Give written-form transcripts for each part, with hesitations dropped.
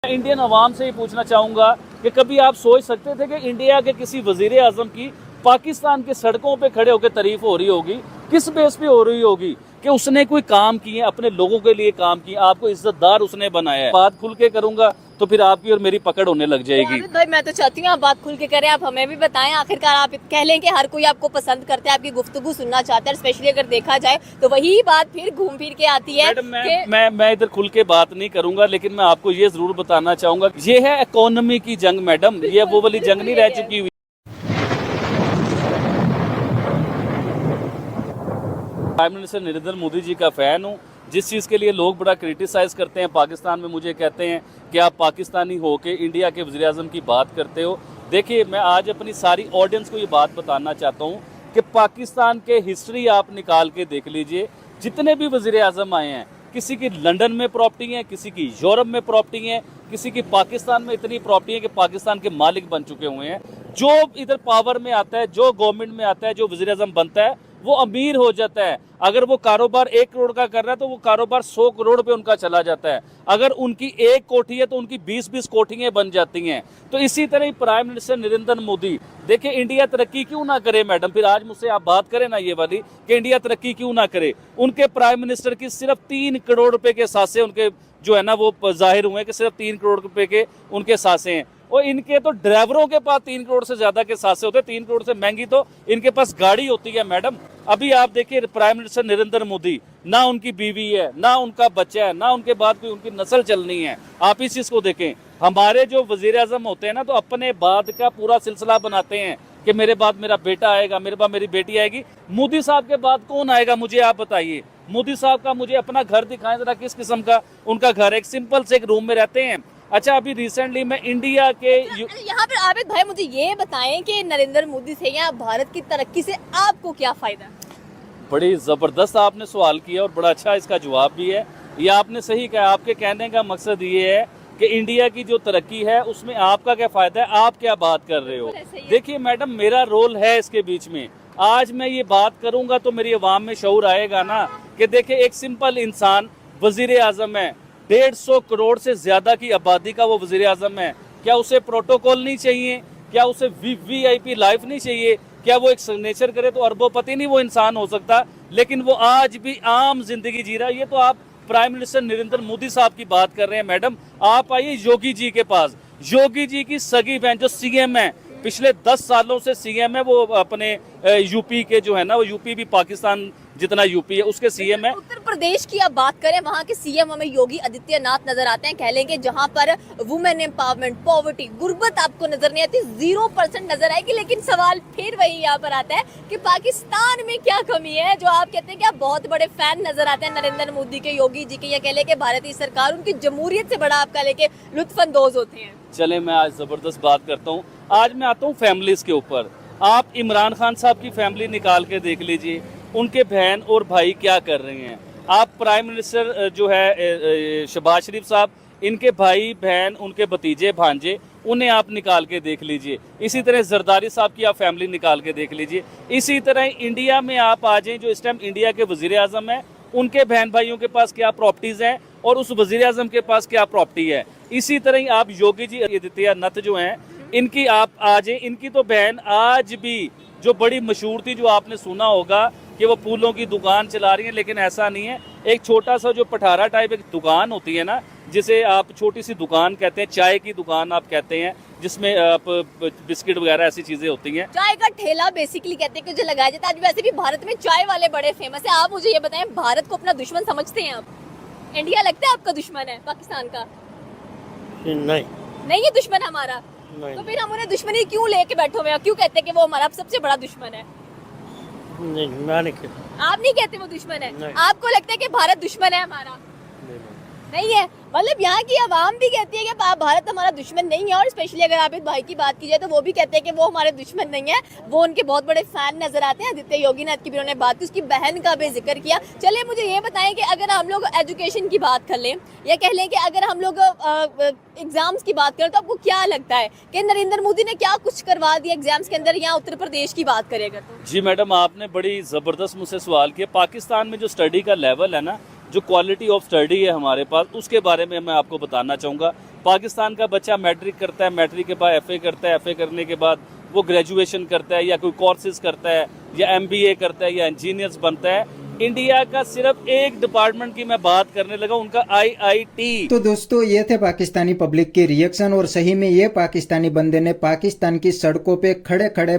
Indian अवाम से ही पूछना चाहूँगा कि कभी आप सोच सकते थे कि इंडिया के किसी वजीर आजम की पाकिस्तान के सड़कों पे खड़े होकर तारीफ हो रही होगी? किस बेस पे हो रही होगी कि उसने कोई काम किए, अपने लोगों के लिए काम किए, आपको इज्जतदार उसने बनाया है। बात खुल के करूंगा तो फिर आपकी और मेरी पकड़ होने लग जाएगी। तो भाई मैं तो चाहती हूँ आप बात खुल के करें, आप हमें भी बताएं। आखिरकार आप कह लें कि हर कोई आपको पसंद करता है, आपकी गुफ्तगू सुनना चाहता है, स्पेशली अगर देखा जाए तो वही बात फिर घूम फिर के आती है। मैडम मैं इधर खुल के बात नहीं करूंगा, लेकिन मैं आपको ये जरूर बताना चाहूंगा, ये है इकोनॉमी की जंग मैडम, ये वो वाली जंग नहीं रह चुकी हुई। प्राइम मिनिस्टर नरेंद्र मोदी जी का फैन हूँ। जिस चीज़ के लिए लोग बड़ा क्रिटिसाइज़ करते हैं पाकिस्तान में, मुझे कहते हैं कि आप पाकिस्तानी हो के इंडिया के वज़ीर आज़म की बात करते हो। देखिए, मैं आज अपनी सारी ऑडियंस को ये बात बताना चाहता हूँ कि पाकिस्तान के हिस्ट्री आप निकाल के देख लीजिए। जितने भी वज़ीर आज़म आए हैं, किसी की लंदन में प्रॉपर्टी है, किसी की यूरोप में प्रॉपर्टी है, किसी की पाकिस्तान में इतनी प्रॉपर्टी है कि पाकिस्तान के मालिक बन चुके हुए हैं। जो इधर पावर में आता है, जो गवर्नमेंट में आता है, जो वज़ीर आज़म बनता है, वो अमीर हो जाता है। अगर वो कारोबार 1 करोड़ का कर रहा है तो वो कारोबार 100 करोड़ पे उनका चला जाता है। अगर उनकी 1 कोठी है तो उनकी 20-20 कोठियां बन जाती हैं। तो इसी तरह ही प्राइम मिनिस्टर नरेंद्र मोदी, देखिए इंडिया तरक्की क्यों ना करे मैडम, फिर आज मुझसे आप बात करें ना ये वाली कि इंडिया तरक्की क्यों ना करे। उनके प्राइम मिनिस्टर की सिर्फ 3 करोड़ रुपए के सासे उनके जो है ना वो जाहिर हुए कि सिर्फ 3 करोड़ रुपए के उनके सासे हैं। और इनके तो ड्राइवरों के पास 3 करोड़ से ज्यादा के सासे होते हैं। 3 करोड़ से महंगी तो इनके पास गाड़ी होती है मैडम। अभी आप देखिए प्राइम मिनिस्टर नरेंद्र मोदी, ना उनकी बीवी है, ना उनका बच्चा है, ना उनके बाद कोई उनकी नस्ल चलनी है। आप इस चीज को देखें। हमारे जो वजीर आजम होते हैं ना, तो अपने बाद का पूरा सिलसिला बनाते हैं कि मेरे बाद मेरा बेटा आएगा, मेरे बाद मेरी बेटी आएगी। मोदी साहब के बाद कौन आएगा, मुझे आप बताइए। मोदी साहब का मुझे अपना घर दिखाएं जरा, किस किस्म का उनका घर है। एक सिंपल से एक रूम में रहते हैं। अच्छा, अभी रिसेंटली मैं इंडिया के यहाँ पर आबिद भाई मुझे ये बताएं कि नरेंद्र मोदी से या भारत की तरक्की से आपको क्या फायदा? बड़ी ज़बरदस्त आपने सवाल किया और बड़ा अच्छा इसका जवाब भी है। ये आपने सही कहा। आपके कहने का मकसद ये है कि इंडिया की जो तरक्की है उसमें आपका क्या फ़ायदा है, आप क्या बात कर रहे हो। देखिए मैडम, मेरा रोल है इसके बीच में। आज मैं ये बात करूँगा तो मेरी आवाम में शऊर आएगा ना कि देखिए एक सिंपल इंसान वज़ीर आज़म है, 150 करोड़ से ज़्यादा की आबादी का वो वज़ीर आज़म है। क्या उसे प्रोटोकॉल नहीं चाहिए? क्या उसे VIP लाइफ नहीं चाहिए? क्या वो एक सिग्नेचर करे तो अरबोपति नहीं वो इंसान हो सकता? लेकिन वो आज भी आम जिंदगी जी रहा है। ये तो आप प्राइम मिनिस्टर नरेंद्र मोदी साहब की बात कर रहे हैं मैडम। आप आइए योगी जी के पास। योगी जी की सगी बहन जो CM है, पिछले 10 सालों से CM है, वो अपने यूपी के जो है ना, वो यूपी भी पाकिस्तान जितना यूपी है उसके CM है। उत्तर प्रदेश की आप बात करें, वहाँ के CM हमें योगी आदित्यनाथ नजर आते हैं। कह लेंगे जहाँ पर वुमेन एम्पावरमेंट, पॉवर्टी, गुर्बत आपको नजर नहीं आती, 0% नजर आएगी। लेकिन सवाल फिर वही यहाँ पर आता है कि पाकिस्तान में क्या कमी है जो आप कहते हैं कि आप बहुत बड़े फैन नजर आते हैं नरेंद्र मोदी के, योगी जी के, या कह लेंगे भारतीय सरकार उनकी जमहूरियत से बड़ा आपका लेके लुत्फानंदोज होते हैं। चले, मैं आज जबरदस्त बात करता हूँ। आज मैं आता हूँ फैमिलीज के ऊपर। आप इमरान खान साहब की फैमिली निकाल के देख लीजिए, उनके बहन और भाई क्या कर रहे हैं। आप प्राइम मिनिस्टर जो है शहबाज शरीफ साहब, इनके भाई बहन, उनके भतीजे भांजे, उन्हें आप निकाल के देख लीजिए। इसी तरह जरदारी साहब की आप फैमिली निकाल के देख लीजिए। इसी तरह इंडिया में आप आ जाएं, जो इस टाइम इंडिया के वजीर आजम हैं, उनके बहन भाइयों के पास क्या प्रॉपर्टीज़ हैं और उस वजीर आजम के पास क्या प्रॉपर्टी है। इसी तरह आप योगी जी आदित्यनाथ जो हैं, इनकी आप आ जाएं। इनकी तो बहन आज भी जो बड़ी मशहूर थी, जो आपने सुना होगा कि वो फूलों की दुकान चला रही है, लेकिन ऐसा नहीं है। एक छोटा सा जो पठारा टाइप एक दुकान होती है ना, जिसे आप छोटी सी दुकान कहते हैं, चाय की दुकान आप कहते हैं, जिसमें आप बिस्किट वगैरह ऐसी चीजें होती हैं। चाय का ठेला बेसिकली कहते हैं कि जो लगाया जाता है। आज वैसे भी भारत में चाय वाले बड़े फेमस है। आप मुझे ये बताएं, भारत को अपना दुश्मन समझते हैं आप? इंडिया लगता है आपका दुश्मन है पाकिस्तान का? नहीं है दुश्मन हमारा। तो फिर हम उन्हें दुश्मनी क्यों लेके बैठे हुए हैं? क्यों कहते हैं कि वो हमारा सबसे बड़ा दुश्मन है? नहीं, मैं नहीं कहता। आप नहीं कहते वो दुश्मन है? आपको लगता है कि भारत दुश्मन है हमारा? नहीं है। मतलब यहाँ की आवाम भी कहती है कि भारत हमारा दुश्मन नहीं है। और स्पेशली अगर आबिद भाई की बात की जाए तो वो भी कहते हैं कि वो हमारे दुश्मन नहीं है, वो उनके बहुत बड़े फैन नजर आते हैं। आदित्य योगीनाथ की भी उन्होंने बात की, उसकी बहन का भी जिक्र किया। चलिए मुझे ये बताएं कि अगर हम लोग एजुकेशन की बात कर लें, या कह लें कि अगर हम लोग एग्जाम्स की बात करें, तो आपको क्या लगता है कि नरेंद्र मोदी ने क्या कुछ करवा दिया एग्जाम्स के अंदर, या उत्तर प्रदेश की बात करें अगर तो? जी मैडम, आपने बड़ी ज़बरदस्त मुझसे सवाल किया। पाकिस्तान में जो स्टडी का लेवल है ना, जो क्वालिटी ऑफ स्टडी है हमारे पास, उसके बारे में मैं आपको बताना चाहूँगा पाकिस्तान का बच्चा मैट्रिक करता है, मैट्रिक के बाद एफए करता है, एफए करने के बाद वो ग्रेजुएशन करता है या कोई कोर्सेज करता है या एमबीए करता है या इंजीनियर्स बनता है। इंडिया का सिर्फ एक डिपार्टमेंट की मैं बात करने लगा, उनका आईआईटी। तो दोस्तों ये थे पाकिस्तानी पब्लिक के रिएक्शन, और सही में ये पाकिस्तानी बंदे ने पाकिस्तान की सड़कों पे खड़े खड़े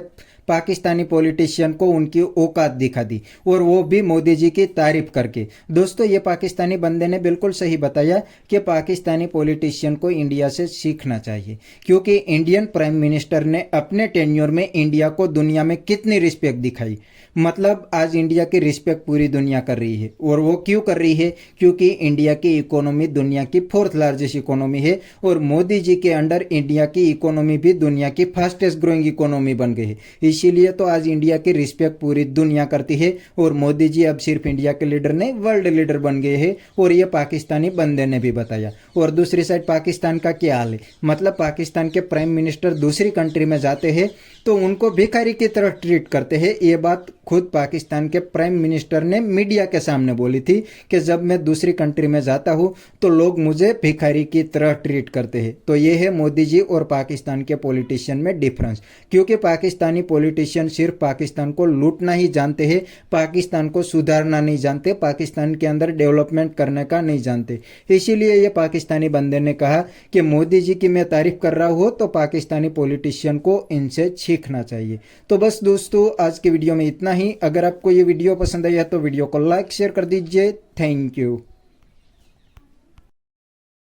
पाकिस्तानी पॉलिटिशियन को उनकी औकात दिखा दी, और वो भी मोदी जी की तारीफ करके। दोस्तों ये पाकिस्तानी बंदे ने बिल्कुल सही बताया कि पाकिस्तानी पॉलिटिशियन को इंडिया से सीखना चाहिए, क्योंकि इंडियन प्राइम मिनिस्टर ने अपने टेन्योर में इंडिया को दुनिया में कितनी रिस्पेक्ट दिखाई। मतलब आज इंडिया की रिस्पेक्ट पूरी दुनिया कर रही है, और वो क्यों कर रही है? क्योंकि इंडिया की इकोनॉमी दुनिया की 4th लार्जेस्ट इकोनॉमी है, और मोदी जी के अंडर इंडिया की इकोनॉमी भी दुनिया की फास्टेस्ट ग्रोइंग इकोनॉमी बन गई है। इसीलिए तो आज इंडिया की रिस्पेक्ट पूरी दुनिया करती है, और मोदी जी अब सिर्फ इंडिया के लीडर नहीं वर्ल्ड लीडर बन गए हैं, और ये पाकिस्तानी बंदे ने भी बताया। और दूसरी साइड पाकिस्तान का क्या हाल है? मतलब पाकिस्तान के प्राइम मिनिस्टर दूसरी कंट्री में जाते हैं तो उनको भिखारी की तरह ट्रीट करते हैं। ये बात खुद पाकिस्तान के प्राइम मिनिस्टर ने मीडिया के सामने बोली थी कि जब मैं दूसरी कंट्री में जाता हूं तो लोग मुझे भिखारी की तरह ट्रीट करते हैं। तो ये है मोदी जी और पाकिस्तान के पॉलिटिशियन में डिफरेंस, क्योंकि पाकिस्तानी पॉलिटिशियन सिर्फ पाकिस्तान को लूटना ही जानते हैं, पाकिस्तान को सुधारना नहीं जानते, पाकिस्तान के अंदर डेवलपमेंट करने का नहीं जानते। इसीलिए ये पाकिस्तानी बंदे ने कहा कि मोदी जी की मैं तारीफ कर रहा हूं तो पाकिस्तानी पॉलिटिशियन को इनसे सीखना चाहिए। तो बस दोस्तों आज के वीडियो में इतना ही। अगर आपको ये वीडियो पसंद आया तो वीडियो को लाइक शेयर कर दीजिए। Thank you.